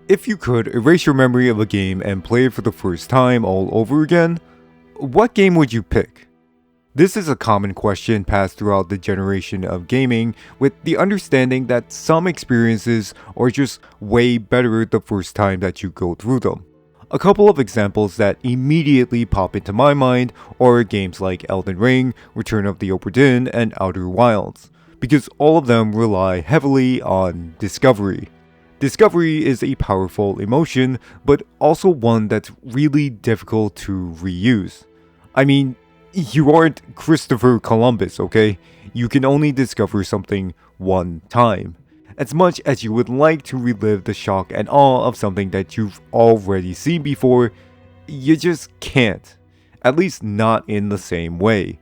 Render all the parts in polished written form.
If you could erase your memory of a game and play it for the first time all over again, what game would you pick? This is a common question passed throughout the generation of gaming, with the understanding that some experiences are just way better the first time that you go through them. A couple of examples that immediately pop into my mind are games like Elden Ring, Return of the Obra Dinn, and Outer Wilds, because all of them rely heavily on discovery. Discovery is a powerful emotion, but also one that's really difficult to reuse. I mean, you aren't Christopher Columbus, okay? You can only discover something one time. As much as you would like to relive the shock and awe of something that you've already seen before, you just can't. At least not in the same way.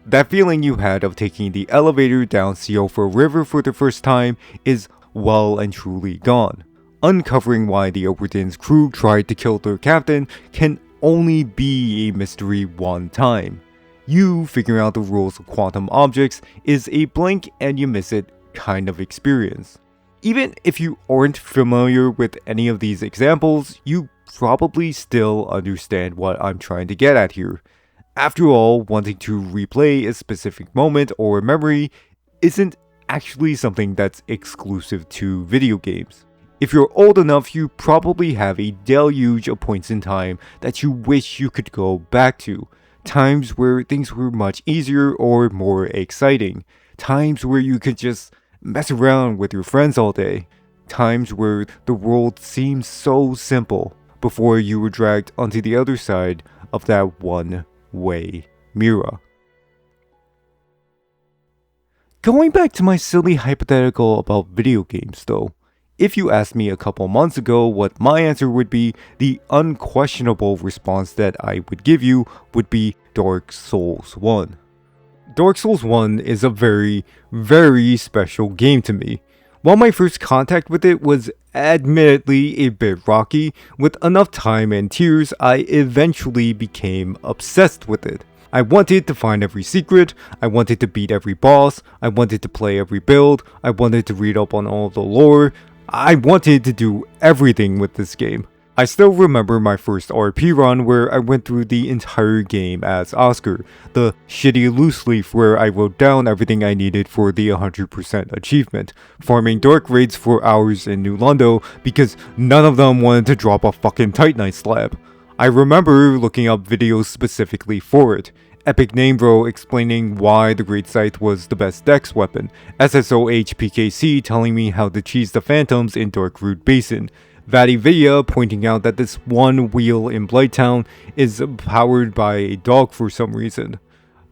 That feeling you had of taking the elevator down Seofa River for the first time is well and truly gone. Uncovering why the Obra Dinn's crew tried to kill their captain can only be a mystery one time. You figuring out the rules of quantum objects is a blink and you miss it kind of experience. Even if you aren't familiar with any of these examples, you probably still understand what I'm trying to get at here. After all, wanting to replay a specific moment or memory isn't actually something that's exclusive to video games. If you're old enough, you probably have a deluge of points in time that you wish you could go back to. Times where things were much easier or more exciting. Times where you could just mess around with your friends all day. Times where the world seemed so simple before you were dragged onto the other side of that one-way mirror. Going back to my silly hypothetical about video games though, if you asked me a couple months ago what my answer would be, the unquestionable response that I would give you would be Dark Souls 1. Dark Souls 1 is a very, very special game to me. While my first contact with it was admittedly a bit rocky, with enough time and tears, I eventually became obsessed with it. I wanted to find every secret, I wanted to beat every boss, I wanted to play every build, I wanted to read up on all the lore, I wanted to do everything with this game. I still remember my first RP run where I went through the entire game as Oscar, the shitty loose leaf where I wrote down everything I needed for the 100% achievement, farming dark raids for hours in New Londo because none of them wanted to drop a fucking Titanite slab. I remember looking up videos specifically for it. Epic Namebro explaining why the Great Scythe was the best dex weapon, SSOHPKC telling me how to cheese the phantoms in Darkroot Basin, Vadividya pointing out that this one wheel in Blighttown is powered by a dog for some reason.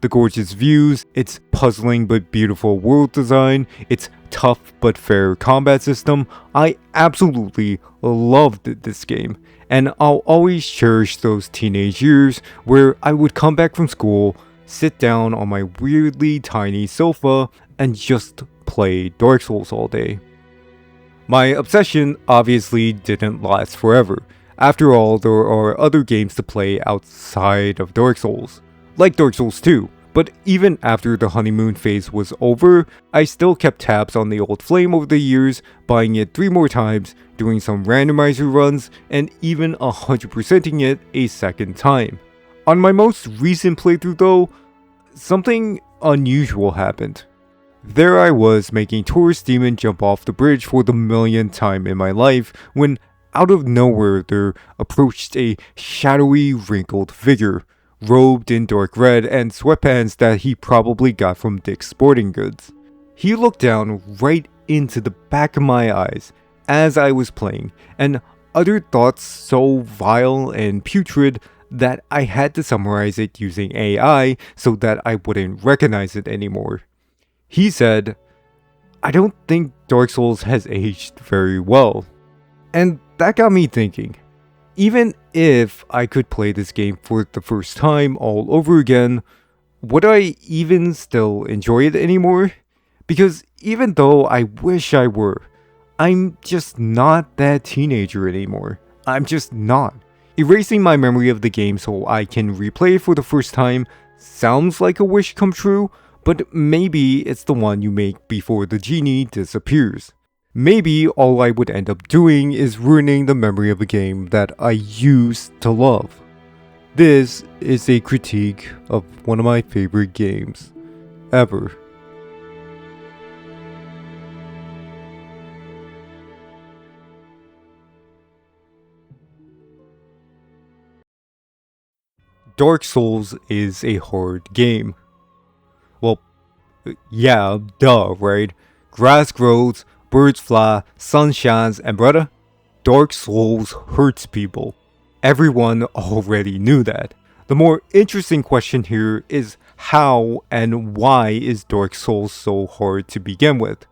The gorgeous views, its puzzling but beautiful world design, its tough but fair combat system, I absolutely loved this game. And I'll always cherish those teenage years where I would come back from school, sit down on my weirdly tiny sofa, and just play Dark Souls all day. My obsession obviously didn't last forever. After all, there are other games to play outside of Dark Souls, like Dark Souls 2. But even after the honeymoon phase was over, I still kept tabs on the old flame over the years, buying it 3 more times, doing some randomizer runs, and even 100%ing it a second time. On my most recent playthrough though, something unusual happened. There I was making Taurus Demon jump off the bridge for the millionth time in my life when out of nowhere there approached a shadowy wrinkled figure, robed in dark red and sweatpants that he probably got from Dick's Sporting Goods. He looked down right into the back of my eyes as I was playing and uttered thoughts so vile and putrid that I had to summarize it using AI so that I wouldn't recognize it anymore. He said, "I don't think Dark Souls has aged very well." And that got me thinking. Even if I could play this game for the first time all over again, would I even still enjoy it anymore? Because even though I wish I were, I'm just not that teenager anymore. I'm just not. Erasing my memory of the game so I can replay it for the first time sounds like a wish come true, but maybe it's the one you make before the genie disappears. maybe all I would end up doing is ruining the memory of a game that I used to love. This is a critique of one of my favorite games ever. Dark Souls is a hard game. Well, yeah, duh, right? Grass grows, birds fly, sun shines, and brother, Dark Souls hurts people. Everyone already knew that. The more interesting question here is how and why is Dark Souls so hard to begin with?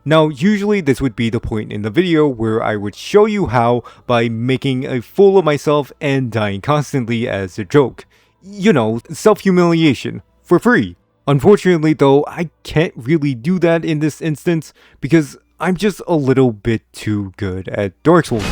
Now, usually this would be the point in the video where I would show you how by making a fool of myself and dying constantly as a joke. You know, self-humiliation, for free. Unfortunately though, I can't really do that in this instance because I'm just a little bit too good at Dark Souls.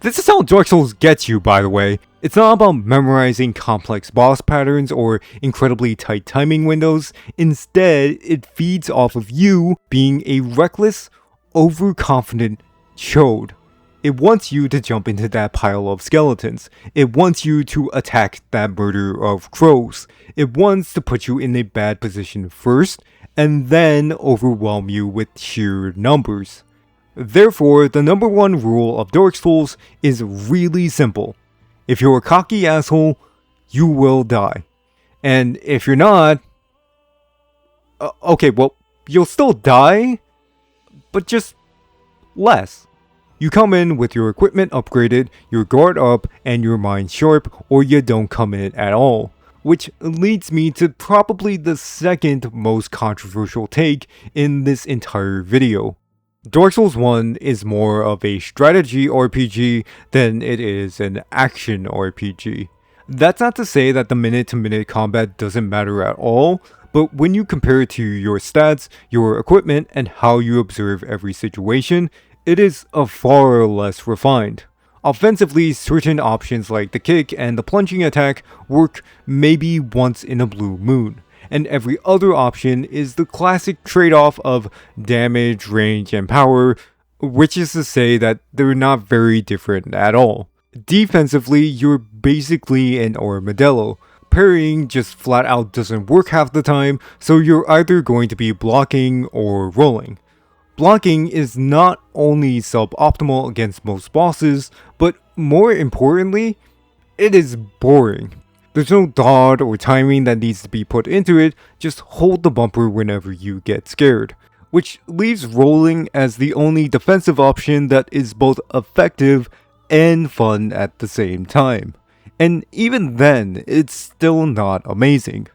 This is how Dark Souls gets you, by the way. It's not about memorizing complex boss patterns or incredibly tight timing windows. Instead, it feeds off of you being a reckless, overconfident chode. It wants you to jump into that pile of skeletons. It wants you to attack that murder of crows. It wants to put you in a bad position first, and then overwhelm you with sheer numbers. Therefore, the number one rule of Dark Souls is really simple. If you're a cocky asshole, you will die. And if you're not... okay, well, you'll still die, but just less. You come in with your equipment upgraded, your guard up, and your mind sharp, or you don't come in at all. Which leads me to probably the second most controversial take in this entire video. Dark Souls 1 is more of a strategy RPG than it is an action RPG. That's not to say that the minute-to-minute combat doesn't matter at all, but when you compare it to your stats, your equipment, and how you observe every situation, it is far less refined. Offensively, certain options like the kick and the plunging attack work maybe once in a blue moon. And every other option is the classic trade-off of damage, range, and power, which is to say that they're not very different at all. Defensively, you're basically an armadillo. Parrying just flat out doesn't work half the time, so you're either going to be blocking or rolling. Blocking is not only suboptimal against most bosses, but more importantly, it is boring. There's no dodge or timing that needs to be put into it, just hold the bumper whenever you get scared. Which leaves rolling as the only defensive option that is both effective and fun at the same time. And even then, it's still not amazing.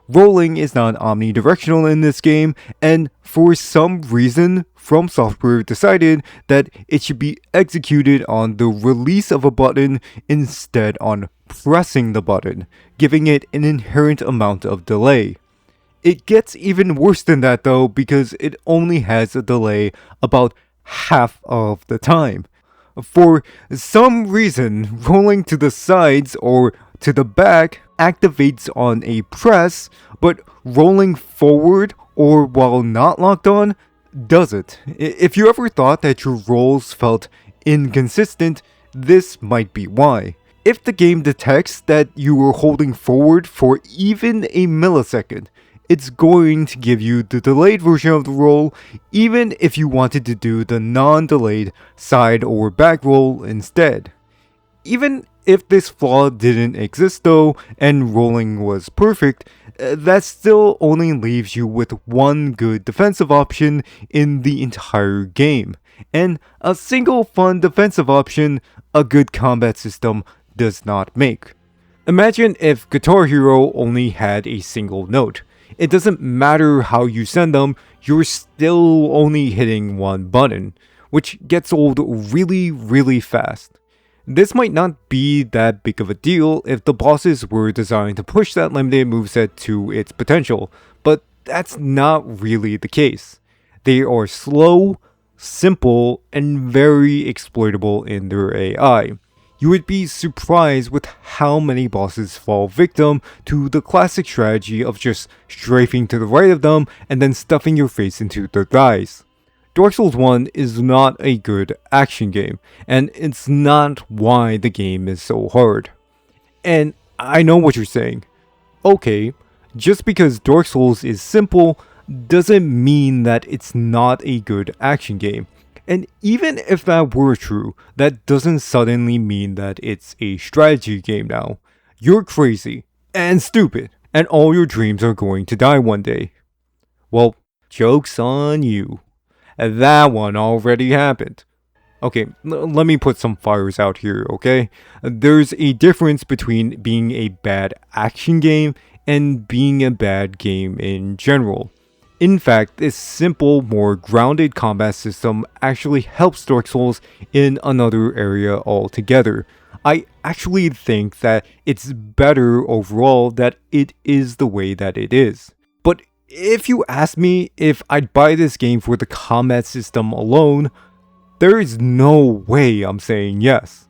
Rolling is not omnidirectional in this game, and for some reason, From Software decided that it should be executed on the release of a button instead on pressing the button, giving it an inherent amount of delay. It gets even worse than that though, because it only has a delay about half of the time. For some reason, rolling to the sides or to the back activates on a press, but rolling forward or while not locked on doesn't. If you ever thought that your rolls felt inconsistent, this might be why. If the game detects that you were holding forward for even a millisecond, it's going to give you the delayed version of the roll, even if you wanted to do the non-delayed side or back roll instead. Even if this flaw didn't exist though, and rolling was perfect, that still only leaves you with one good defensive option in the entire game. And a single fun defensive option, a good combat system does not make. Imagine if Guitar Hero only had a single note. It doesn't matter how you send them, you're still only hitting one button, which gets old really fast. This might not be that big of a deal if the bosses were designed to push that limited moveset to its potential, but that's not really the case. They are slow, simple, and very exploitable in their AI. You would be surprised with how many bosses fall victim to the classic strategy of just strafing to the right of them and then stuffing your face into their thighs. Dark Souls 1 is not a good action game, and it's not why the game is so hard. And I know what you're saying. Okay, just because Dark Souls is simple doesn't mean that it's not a good action game. And even if that were true, that doesn't suddenly mean that it's a strategy game now. You're crazy and stupid, and all your dreams are going to die one day. Well, joke's on you. That one already happened. Okay, let me put some fires out here, okay? There's a difference between being a bad action game and being a bad game in general. In fact, this simple, more grounded combat system actually helps Dark Souls in another area altogether. I actually think that it's better overall that it is the way that it is. But if you ask me if I'd buy this game for the combat system alone, there is no way I'm saying yes.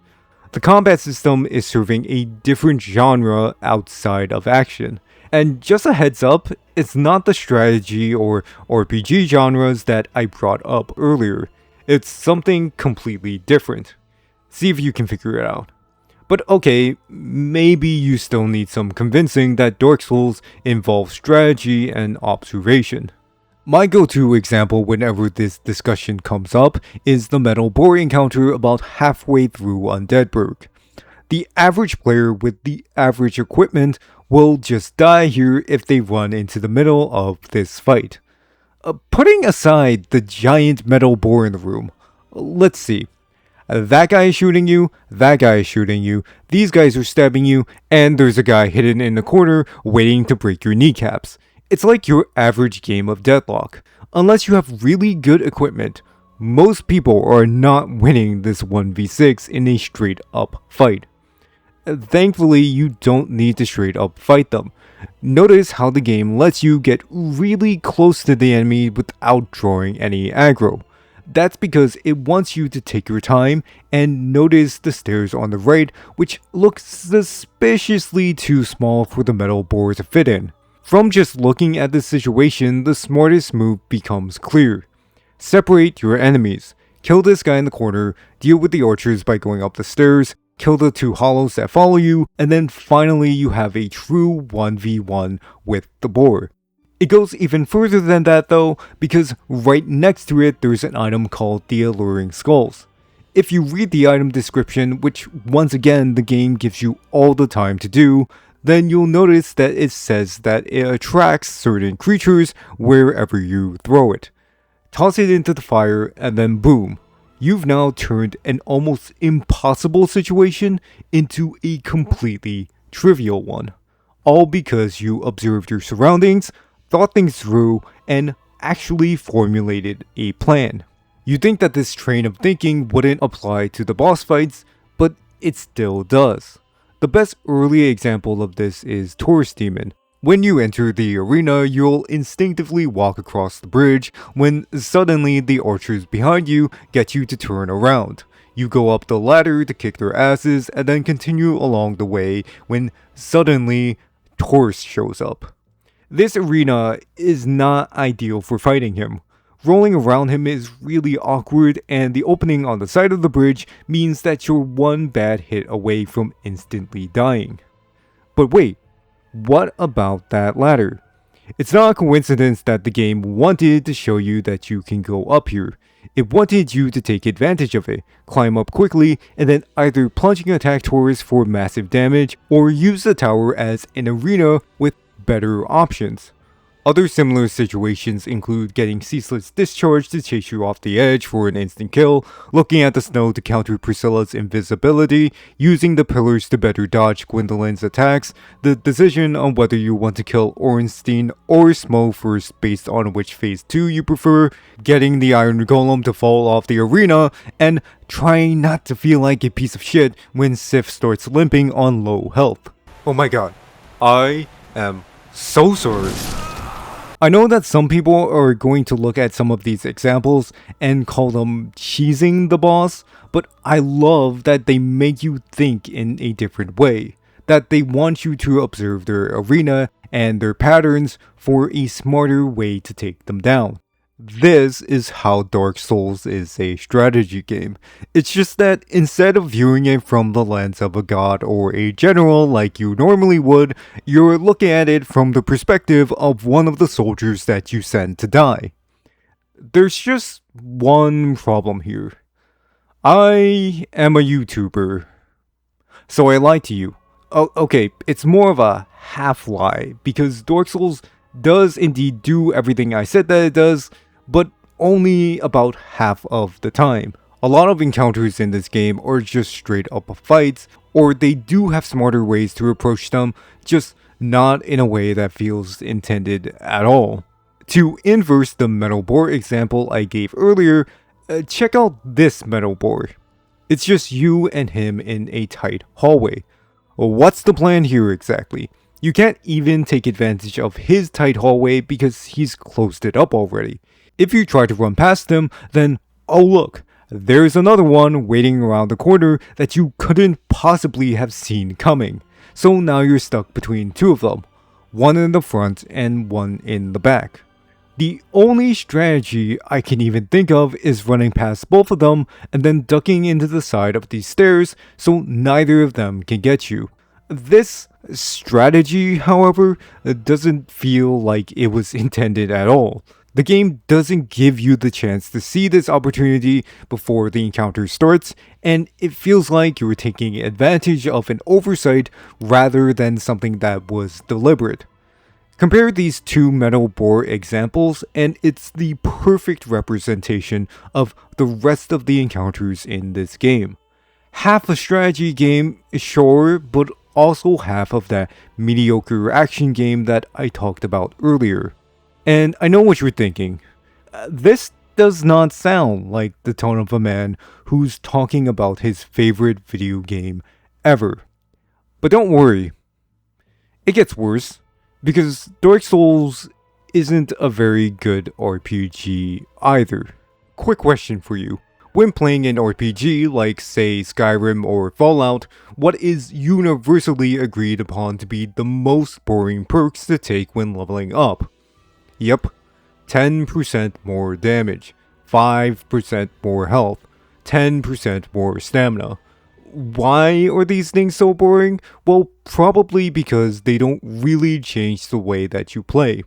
The combat system is serving a different genre outside of action. And just a heads up, it's not the strategy or RPG genres that I brought up earlier. It's something completely different. See if you can figure it out. But okay, maybe you still need some convincing that Dark Souls involves strategy and observation. My go-to example whenever this discussion comes up is the metal boar encounter about halfway through Undeadburg. The average player with the average equipment will just die here if they run into the middle of this fight. Putting aside the giant metal boar in the room, let's see. That guy is shooting you, that guy is shooting you, these guys are stabbing you, and there's a guy hidden in the corner waiting to break your kneecaps. It's like your average game of Deadlock. Unless you have really good equipment, most people are not winning this 1v6 in a straight up fight. Thankfully, you don't need to straight up fight them. Notice how the game lets you get really close to the enemy without drawing any aggro. That's because it wants you to take your time and notice the stairs on the right, which look suspiciously too small for the metal boar to fit in. From just looking at the situation, the smartest move becomes clear. Separate your enemies. Kill this guy in the corner, deal with the archers by going up the stairs, kill the two hollows that follow you, and then finally you have a true 1v1 with the boar. It goes even further than that though, because right next to it there's an item called the Alluring Skulls. If you read the item description, which once again the game gives you all the time to do, then you'll notice that it says that it attracts certain creatures wherever you throw it. Toss it into the fire and then boom. You've now turned an almost impossible situation into a completely trivial one. All because you observed your surroundings, thought things through, and actually formulated a plan. You'd think that this train of thinking wouldn't apply to the boss fights, but it still does. The best early example of this is Taurus Demon. When you enter the arena, you'll instinctively walk across the bridge when suddenly the archers behind you get you to turn around. You go up the ladder to kick their asses and then continue along the way when suddenly Taurus shows up. This arena is not ideal for fighting him. Rolling around him is really awkward, and the opening on the side of the bridge means that you're one bad hit away from instantly dying. But wait, what about that ladder? It's not a coincidence that the game wanted to show you that you can go up here. It wanted you to take advantage of it, climb up quickly, and then either plunging attack Taurus for massive damage, or use the tower as an arena with better options. Other similar situations include getting Ceaseless Discharge to chase you off the edge for an instant kill, looking at the snow to counter Priscilla's invisibility, using the pillars to better dodge Gwendolyn's attacks, the decision on whether you want to kill Ornstein or Smo first based on which phase 2 you prefer, getting the Iron Golem to fall off the arena, and trying not to feel like a piece of shit when Sif starts limping on low health. Oh my god, I am so sorry. I know that some people are going to look at some of these examples and call them cheesing the boss, but I love that they make you think in a different way. That they want you to observe their arena and their patterns for a smarter way to take them down. This is how Dark Souls is a strategy game. It's just that instead of viewing it from the lens of a god or a general like you normally would, you're looking at it from the perspective of one of the soldiers that you send to die. There's just one problem here. I am a YouTuber, so I lied to you. Oh, okay, it's more of a half lie, because Dark Souls does indeed do everything I said that it does, but only about half of the time. A lot of encounters in this game are just straight up fights, or they do have smarter ways to approach them, just not in a way that feels intended at all. To inverse the metal boar example I gave earlier, check out this metal boar. It's just you and him in a tight hallway. What's the plan here exactly? You can't even take advantage of his tight hallway because he's closed it up already. If you try to run past him, then oh look, there's another one waiting around the corner that you couldn't possibly have seen coming. So now you're stuck between two of them, one in the front and one in the back. The only strategy I can even think of is running past both of them and then ducking into the side of these stairs so neither of them can get you. This strategy, however, doesn't feel like it was intended at all. The game doesn't give you the chance to see this opportunity before the encounter starts, and it feels like you're taking advantage of an oversight rather than something that was deliberate. Compare these two metal boar examples, and it's the perfect representation of the rest of the encounters in this game. Half a strategy game, sure, but also half of that mediocre action game that I talked about earlier. And I know what you're thinking. This does not sound like the tone of a man who's talking about his favorite video game ever. But don't worry, it gets worse, because Dark Souls isn't a very good RPG either. Quick question for you. When playing an RPG like, say, Skyrim or Fallout, what is universally agreed upon to be the most boring perks to take when leveling up? Yep, 10% more damage, 5% more health, 10% more stamina. Why are these things so boring? Well, probably because they don't really change the way that you play.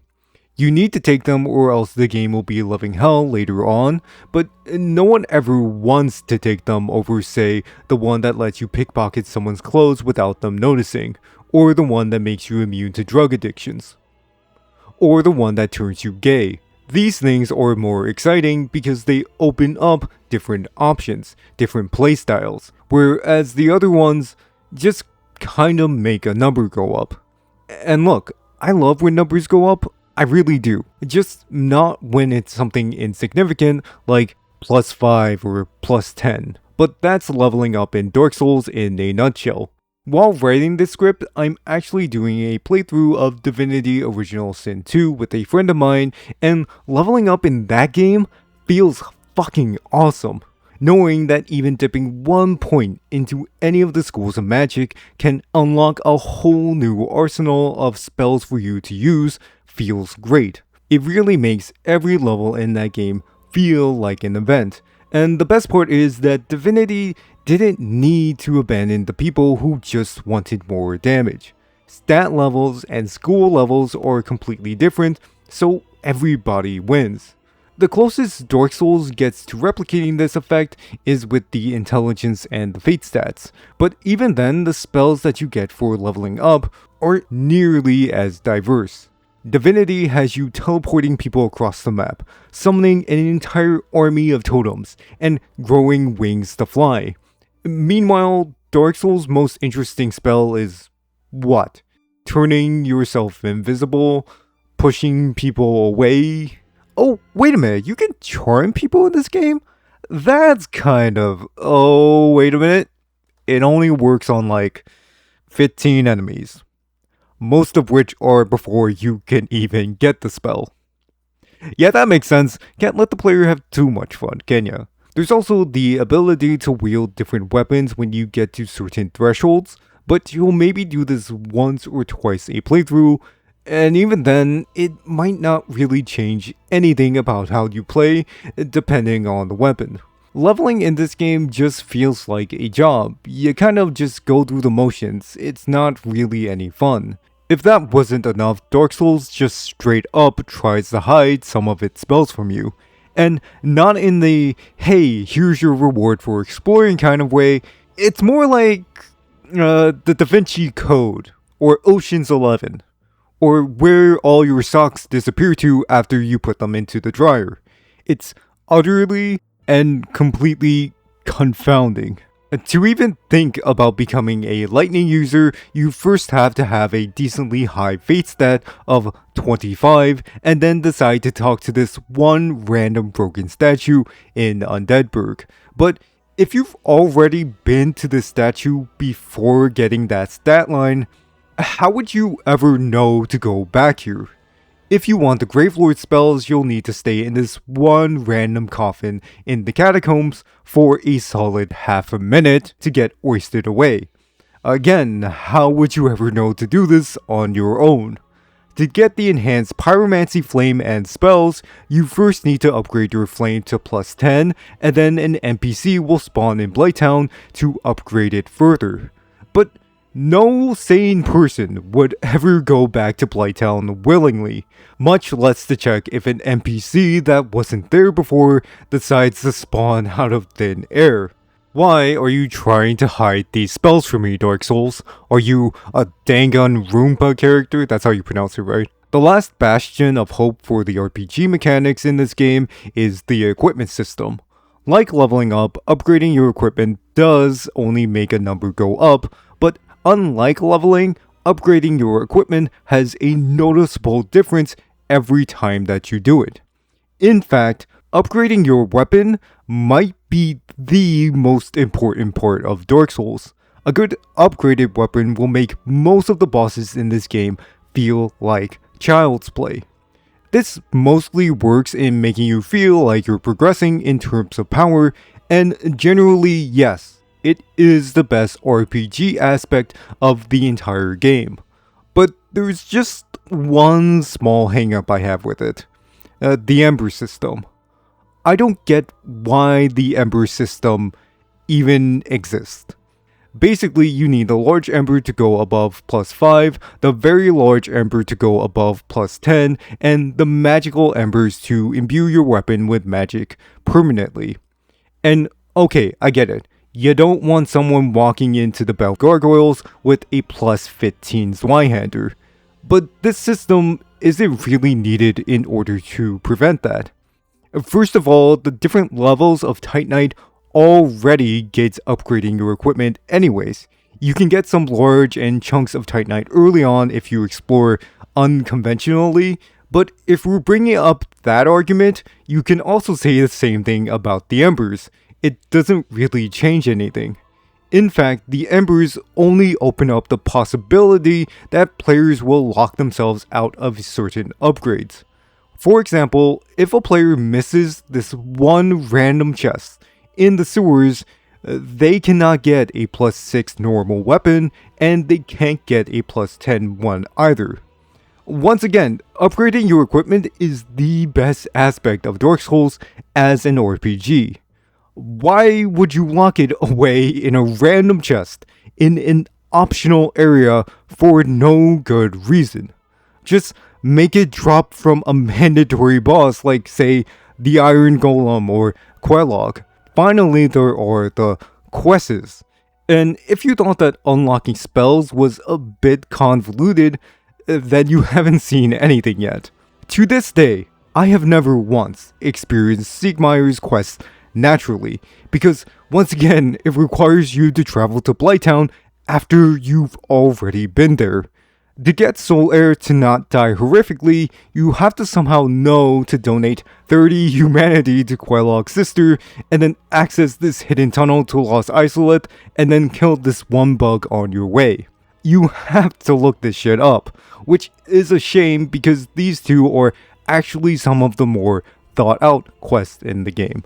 You need to take them or else the game will be living hell later on, but no one ever wants to take them over, say, the one that lets you pickpocket someone's clothes without them noticing, or the one that makes you immune to drug addictions, or the one that turns you gay. These things are more exciting because they open up different options, different playstyles, whereas the other ones just kinda make a number go up. And look, I love when numbers go up, I really do. Just not when it's something insignificant like +5 or +10. But that's leveling up in Dark Souls in a nutshell. While writing this script, I'm actually doing a playthrough of Divinity Original Sin 2 with a friend of mine, and leveling up in that game feels fucking awesome. Knowing that even dipping 1 point into any of the schools of magic can unlock a whole new arsenal of spells for you to use feels great. It really makes every level in that game feel like an event. And the best part is that Divinity didn't need to abandon the people who just wanted more damage. Stat levels and school levels are completely different, so everybody wins. The closest Dark Souls gets to replicating this effect is with the intelligence and the fate stats, but even then the spells that you get for leveling up are nearly as diverse. Divinity has you teleporting people across the map, summoning an entire army of totems, and growing wings to fly. Meanwhile, Dark Souls' most interesting spell is what? Turning yourself invisible? Pushing people away? Oh, wait a minute, you can charm people in this game? That's kind of... Oh, wait a minute. It only works on like 15 enemies. Most of which are before you can even get the spell. Yeah, that makes sense. Can't let the player have too much fun, can ya? There's also the ability to wield different weapons when you get to certain thresholds, but you'll maybe do this once or twice a playthrough, and even then, it might not really change anything about how you play, depending on the weapon. Leveling in this game just feels like a job. You kind of just go through the motions, it's not really any fun. If that wasn't enough, Dark Souls just straight up tries to hide some of its spells from you. And not in the, hey, here's your reward for exploring kind of way, it's more like the Da Vinci Code, or Ocean's 11, or where all your socks disappear to after you put them into the dryer. It's utterly and completely confounding. To even think about becoming a lightning user, you first have to have a decently high fate stat of 25 and then decide to talk to this one random broken statue in Undeadburg. But if you've already been to this statue before getting that stat line, how would you ever know to go back here? If you want the Gravelord spells, you'll need to stay in this one random coffin in the catacombs for a solid half a minute to get hoisted away. Again, how would you ever know to do this on your own? To get the enhanced pyromancy flame and spells, you first need to upgrade your flame to plus 10, and then an NPC will spawn in Blighttown to upgrade it further. But no sane person would ever go back to Blighttown willingly, much less to check if an NPC that wasn't there before decides to spawn out of thin air. Why are you trying to hide these spells from me, Dark Souls? Are you a Dangan Roompa character? That's how you pronounce it, right? The last bastion of hope for the RPG mechanics in this game is the equipment system. Like leveling up, upgrading your equipment does only make a number go up, but unlike leveling, upgrading your equipment has a noticeable difference every time that you do it. In fact, upgrading your weapon might be the most important part of Dark Souls. A good upgraded weapon will make most of the bosses in this game feel like child's play. This mostly works in making you feel like you're progressing in terms of power, and generally, yes, it is the best RPG aspect of the entire game. But there's just one small hangup I have with it. The Ember system. I don't get why the Ember system even exists. Basically, you need the large Ember to go above plus 5, the very large Ember to go above plus 10, and the magical Embers to imbue your weapon with magic permanently. And okay, I get it. You don't want someone walking into the Belt Gargoyles with a plus 15 Zweihander. But this system isn't really needed in order to prevent that. First of all, the different levels of Titanite already gates upgrading your equipment anyways. You can get some large and chunks of Titanite early on if you explore unconventionally, but if we're bringing up that argument, you can also say the same thing about the Embers. It doesn't really change anything. In fact, the Embers only open up the possibility that players will lock themselves out of certain upgrades. For example, if a player misses this one random chest in the sewers, they cannot get a plus 6 normal weapon, and they can't get a plus 10 one either. Once again, upgrading your equipment is the best aspect of Dark Souls as an RPG. Why would you lock it away in a random chest in an optional area for no good reason? Just make it drop from a mandatory boss like, say, the Iron Golem or Quelog. Finally, there are the quests. And if you thought that unlocking spells was a bit convoluted, then you haven't seen anything yet. To this day, I have never once experienced Siegmeyer's quest naturally, because once again, it requires you to travel to Blighttown after you've already been there. To get Soul Air to not die horrifically, you have to somehow know to donate 30 humanity to Quelog's sister, and then access this hidden tunnel to Lost Isolate, and then kill this one bug on your way. You have to look this shit up, which is a shame because these two are actually some of the more thought out quests in the game.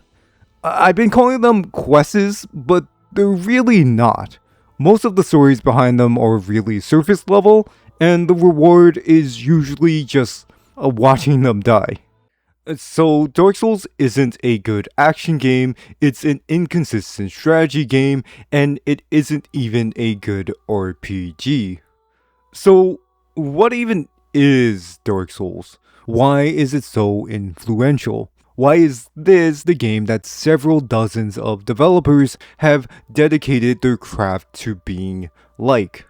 I've been calling them quests, but they're really not. Most of the stories behind them are really surface level, and the reward is usually just watching them die. So, Dark Souls isn't a good action game, it's an inconsistent strategy game, and it isn't even a good RPG. So, what even is Dark Souls? Why is it so influential? Why is this the game that several dozens of developers have dedicated their craft to being like?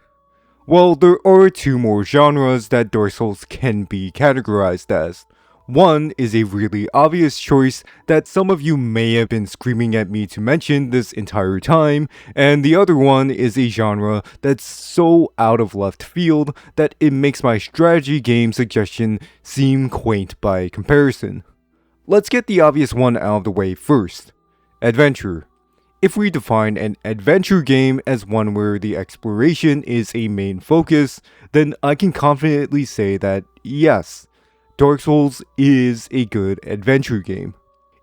Well, there are two more genres that Dark Souls can be categorized as. One is a really obvious choice that some of you may have been screaming at me to mention this entire time, and the other one is a genre that's so out of left field that it makes my strategy game suggestion seem quaint by comparison. Let's get the obvious one out of the way first. Adventure. If we define an adventure game as one where the exploration is a main focus, then I can confidently say that yes, Dark Souls is a good adventure game.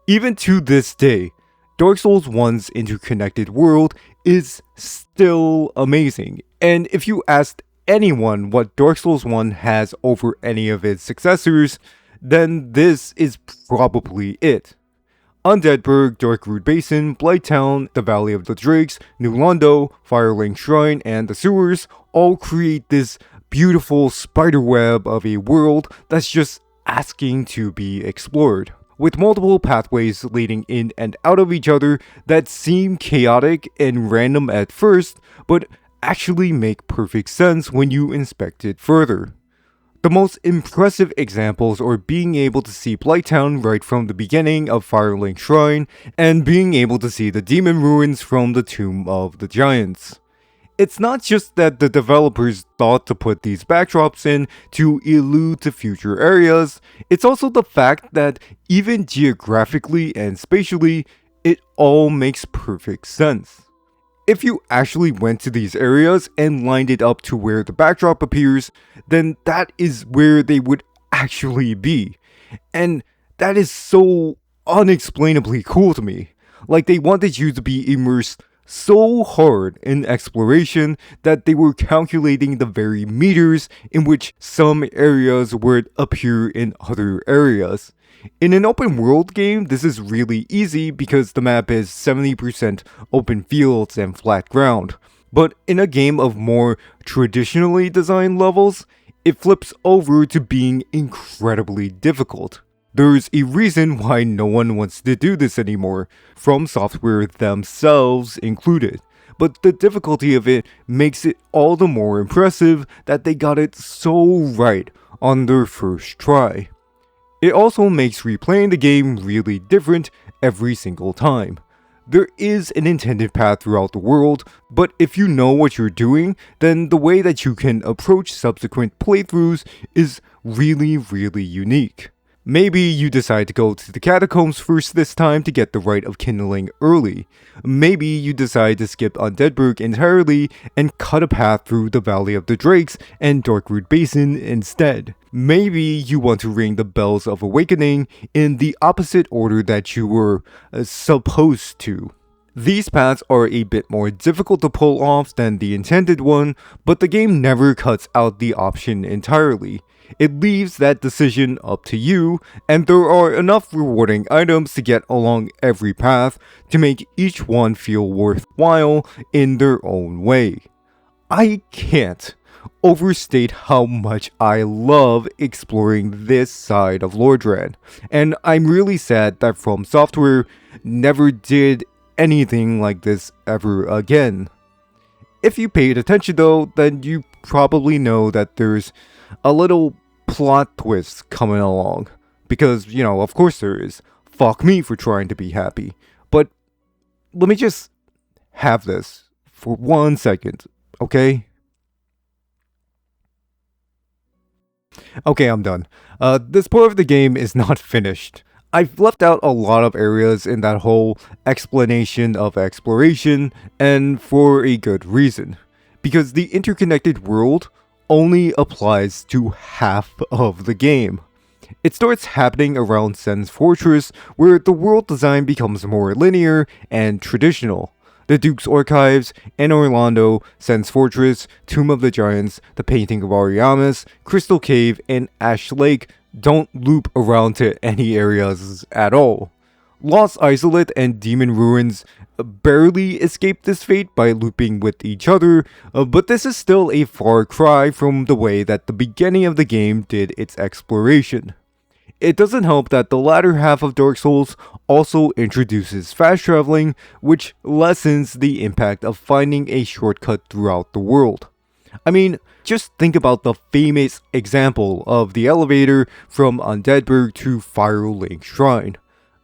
Even to this day, Dark Souls 1's interconnected world is still amazing, and if you asked anyone what Dark Souls 1 has over any of its successors, then this is probably it. Undeadburg, Darkroot Basin, Blighttown, the Valley of the Drakes, New Londo, Firelink Shrine, and the sewers all create this beautiful spiderweb of a world that's just asking to be explored, with multiple pathways leading in and out of each other that seem chaotic and random at first, but actually make perfect sense when you inspect it further. The most impressive examples are being able to see Blighttown right from the beginning of Firelink Shrine, and being able to see the demon ruins from the Tomb of the Giants. It's not just that the developers thought to put these backdrops in to allude to future areas, it's also the fact that even geographically and spatially, it all makes perfect sense. If you actually went to these areas and lined it up to where the backdrop appears, then that is where they would actually be. And that is so unexplainably cool to me. Like they wanted you to be immersed so hard in exploration that they were calculating the very meters in which some areas would appear in other areas. In an open world game, this is really easy because the map is 70% open fields and flat ground. But in a game of more traditionally designed levels, it flips over to being incredibly difficult. There's a reason why no one wants to do this anymore, From Software themselves included. But the difficulty of it makes it all the more impressive that they got it so right on their first try. It also makes replaying the game really different every single time. There is an intended path throughout the world, but if you know what you're doing, then the way that you can approach subsequent playthroughs is really unique. Maybe you decide to go to the catacombs first this time to get the Rite of Kindling early. Maybe you decide to skip Undeadburg entirely and cut a path through the Valley of the Drakes and Darkroot Basin instead. Maybe you want to ring the Bells of Awakening in the opposite order that you were supposed to. These paths are a bit more difficult to pull off than the intended one, but the game never cuts out the option entirely. It leaves that decision up to you, and there are enough rewarding items to get along every path to make each one feel worthwhile in their own way. I can't overstate how much I love exploring this side of Lordran, and I'm really sad that From Software never did anything like this ever again. If you paid attention though, then you probably know that there's a little plot twist coming along. Because, of course there is. Fuck me for trying to be happy. But let me just have this for 1 second, okay? Okay, I'm done. This part of the game is not finished. I've left out a lot of areas in that whole explanation of exploration, and for a good reason. Because the interconnected world only applies to half of the game. It starts happening around Sen's Fortress, where the world design becomes more linear and traditional. The Duke's Archives, Anne Orlando, Sen's Fortress, Tomb of the Giants, the Painting of Ariamis, Crystal Cave, and Ash Lake don't loop around to any areas at all. Lost Isolate and Demon Ruins barely escape this fate by looping with each other, but this is still a far cry from the way that the beginning of the game did its exploration. It doesn't help that the latter half of Dark Souls also introduces fast traveling, which lessens the impact of finding a shortcut throughout the world. I mean, just think about the famous example of the elevator from Undeadburg to Firelink Shrine.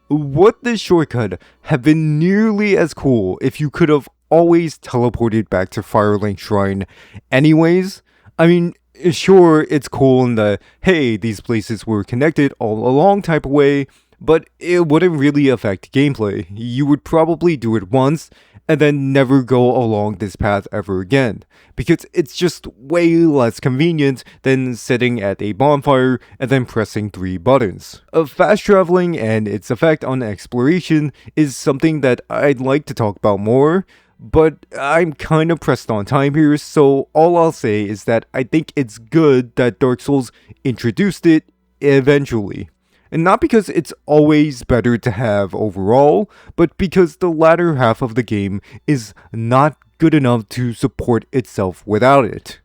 Would this shortcut have been nearly as cool if you could have always teleported back to Firelink Shrine anyways? I mean, sure, it's cool in the, hey, these places were connected all along type of way, but it wouldn't really affect gameplay. You would probably do it once, and then never go along this path ever again, because it's just way less convenient than sitting at a bonfire and then pressing 3 buttons. Fast traveling and its effect on exploration is something that I'd like to talk about more, but I'm kind of pressed on time here, so all I'll say is that I think it's good that Dark Souls introduced it eventually. And not because it's always better to have overall, but because the latter half of the game is not good enough to support itself without it.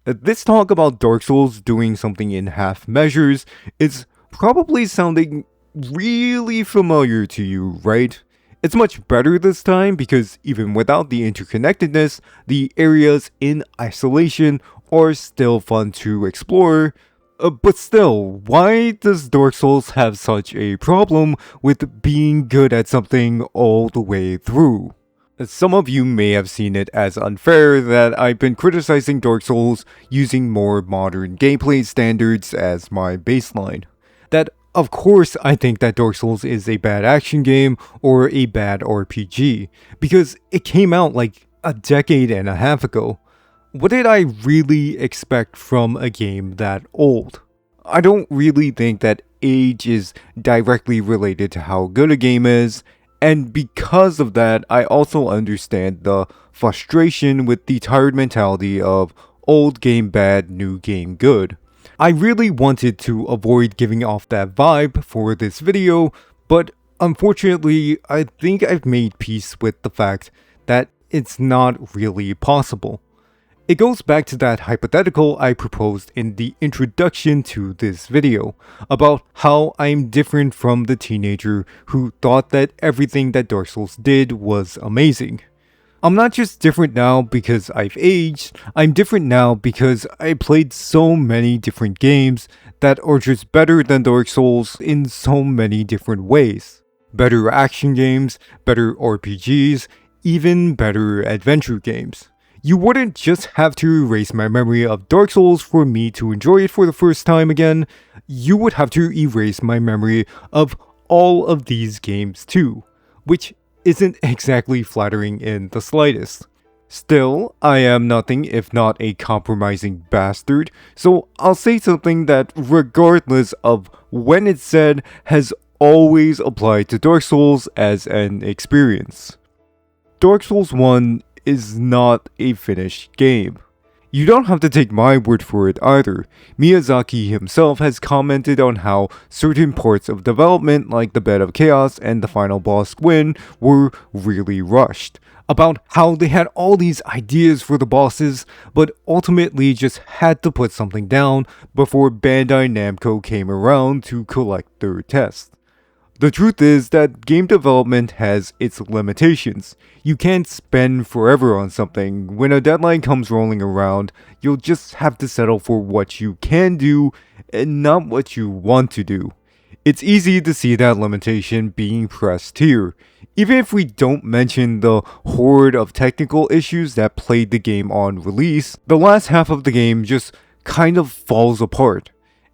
This talk about Dark Souls doing something in half measures is probably sounding really familiar to you, right? It's much better this time because even without the interconnectedness, the areas in isolation are still fun to explore. But still, why does Dark Souls have such a problem with being good at something all the way through? Some of you may have seen it as unfair that I've been criticizing Dark Souls using more modern gameplay standards as my baseline. That, of course, I think that Dark Souls is a bad action game or a bad RPG, because it came out like a decade and a half ago. What did I really expect from a game that old? I don't really think that age is directly related to how good a game is, and because of that, I also understand the frustration with the tired mentality of old game bad, new game good. I really wanted to avoid giving off that vibe for this video, but unfortunately, I think I've made peace with the fact that it's not really possible. It goes back to that hypothetical I proposed in the introduction to this video, about how I'm different from the teenager who thought that everything that Dark Souls did was amazing. I'm not just different now because I've aged, I'm different now because I played so many different games that are just better than Dark Souls in so many different ways. Better action games, better RPGs, even better adventure games. You wouldn't just have to erase my memory of Dark Souls for me to enjoy it for the first time again, you would have to erase my memory of all of these games too, which isn't exactly flattering in the slightest. Still, I am nothing if not a compromising bastard, so I'll say something that, regardless of when it's said, has always applied to Dark Souls as an experience. Dark Souls 1 is not a finished game. You don't have to take my word for it either. Miyazaki himself has commented on how certain parts of development like the Bed of Chaos and the final boss Gwyn were really rushed. About how they had all these ideas for the bosses, but ultimately just had to put something down before Bandai Namco came around to collect their test. The truth is that game development has its limitations. You can't spend forever on something. When a deadline comes rolling around, you'll just have to settle for what you can do and not what you want to do. It's easy to see that limitation being pressed here, even if we don't mention the horde of technical issues that plagued the game on release. The last half of the game just kind of falls apart.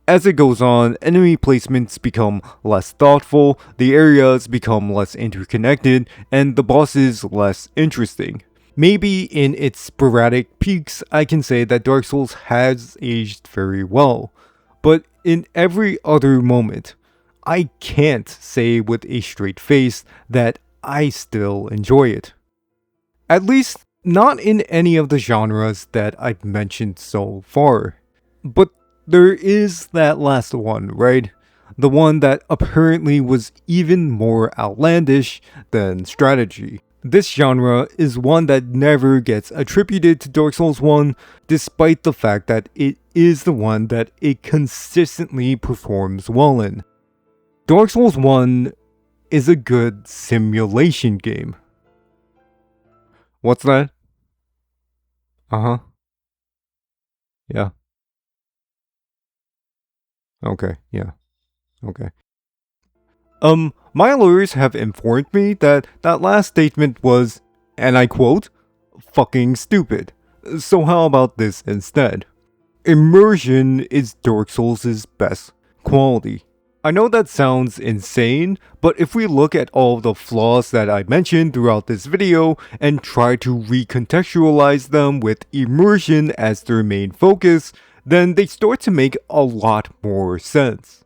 As it goes on, enemy placements become less thoughtful, the areas become less interconnected, and the bosses less interesting. Maybe in its sporadic peaks, I can say that Dark Souls has aged very well. But in every other moment, I can't say with a straight face that I still enjoy it. At least, not in any of the genres that I've mentioned so far. But there is that last one, right? The one that apparently was even more outlandish than strategy. This genre is one that never gets attributed to Dark Souls 1, despite the fact that it is the one that it consistently performs well in. Dark Souls 1 is a good simulation game. What's that? Uh-huh. Yeah. Okay, yeah. Okay. My lawyers have informed me that that last statement was, and I quote, fucking stupid. So how about this instead? Immersion is Dark Souls' best quality. I know that sounds insane, but if we look at all the flaws that I mentioned throughout this video and try to recontextualize them with immersion as their main focus, then they start to make a lot more sense.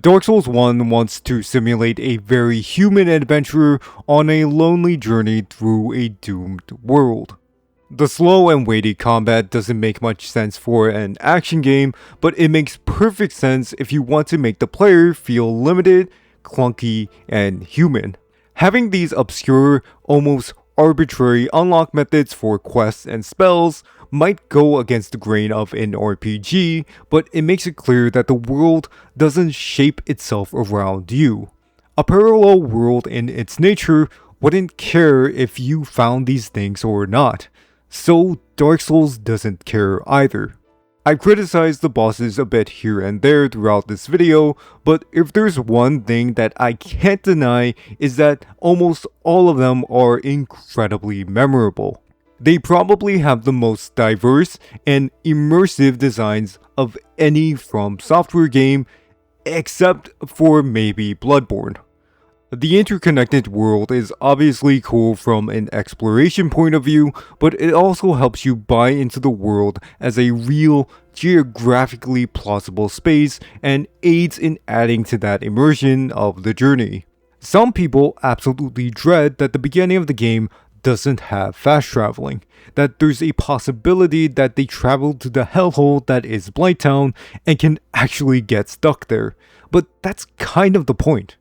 Dark Souls 1 wants to simulate a very human adventurer on a lonely journey through a doomed world. The slow and weighty combat doesn't make much sense for an action game, but it makes perfect sense if you want to make the player feel limited, clunky, and human. Having these obscure, almost arbitrary unlock methods for quests and spells might go against the grain of an RPG, but it makes it clear that the world doesn't shape itself around you. A parallel world in its nature wouldn't care if you found these things or not. So Dark Souls doesn't care either. I've criticized the bosses a bit here and there throughout this video, but if there's one thing that I can't deny is that almost all of them are incredibly memorable. They probably have the most diverse and immersive designs of any From Software game, except for maybe Bloodborne. The interconnected world is obviously cool from an exploration point of view, but it also helps you buy into the world as a real, geographically plausible space and aids in adding to that immersion of the journey. Some people absolutely dread that the beginning of the game doesn't have fast traveling, that there's a possibility that they travel to the hellhole that is Blighttown and can actually get stuck there, but that's kind of the point.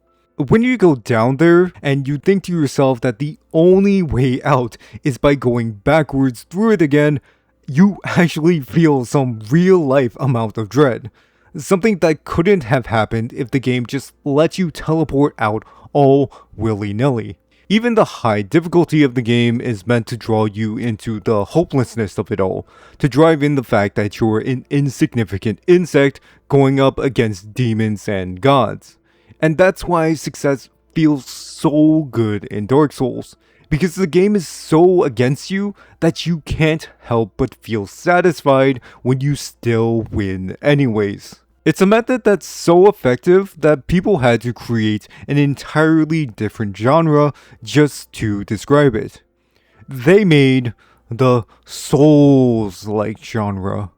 When you go down there and you think to yourself that the only way out is by going backwards through it again, you actually feel some real life amount of dread. Something that couldn't have happened if the game just let you teleport out all willy-nilly. Even the high difficulty of the game is meant to draw you into the hopelessness of it all, to drive in the fact that you're an insignificant insect going up against demons and gods. And that's why success feels so good in Dark Souls, because the game is so against you that you can't help but feel satisfied when you still win anyways. It's a method that's so effective that people had to create an entirely different genre just to describe it. They made the Souls-like genre.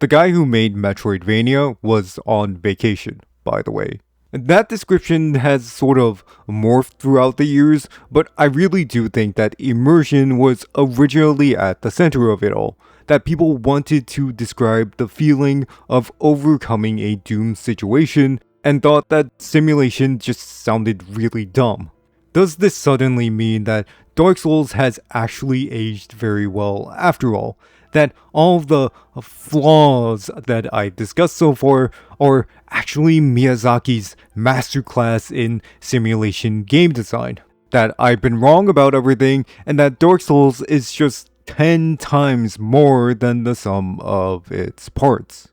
The guy who made Metroidvania was on vacation, by the way. That description has sort of morphed throughout the years, but I really do think that immersion was originally at the center of it all. That people wanted to describe the feeling of overcoming a doomed situation and thought that simulation just sounded really dumb. Does this suddenly mean that Dark Souls has actually aged very well after all? That all of the flaws that I discussed so far are actually Miyazaki's masterclass in simulation game design? That I've been wrong about everything and that Dark Souls is just 10 times more than the sum of its parts?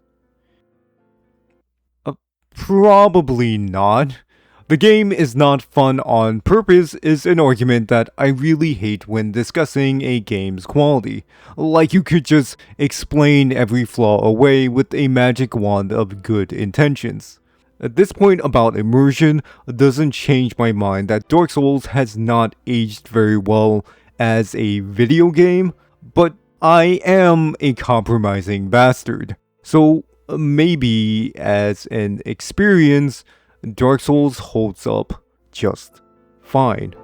Probably not. The game is not fun on purpose is an argument that I really hate when discussing a game's quality. Like you could just explain every flaw away with a magic wand of good intentions. At this point about immersion doesn't change my mind that Dark Souls has not aged very well as a video game, but I am a compromising bastard. So maybe as an experience, Dark Souls holds up just fine.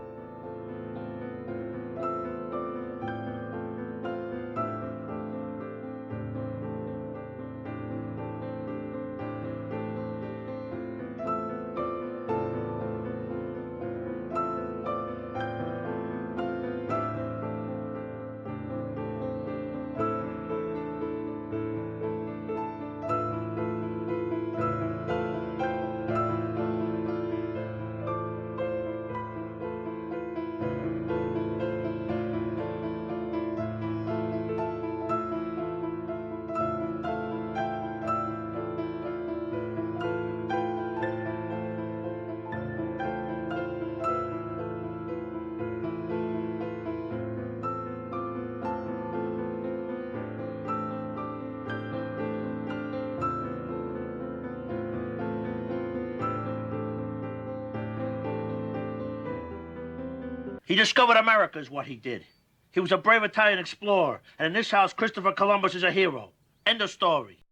He discovered America is what he did. He was a brave Italian explorer, and in this house, Christopher Columbus is a hero. End of story.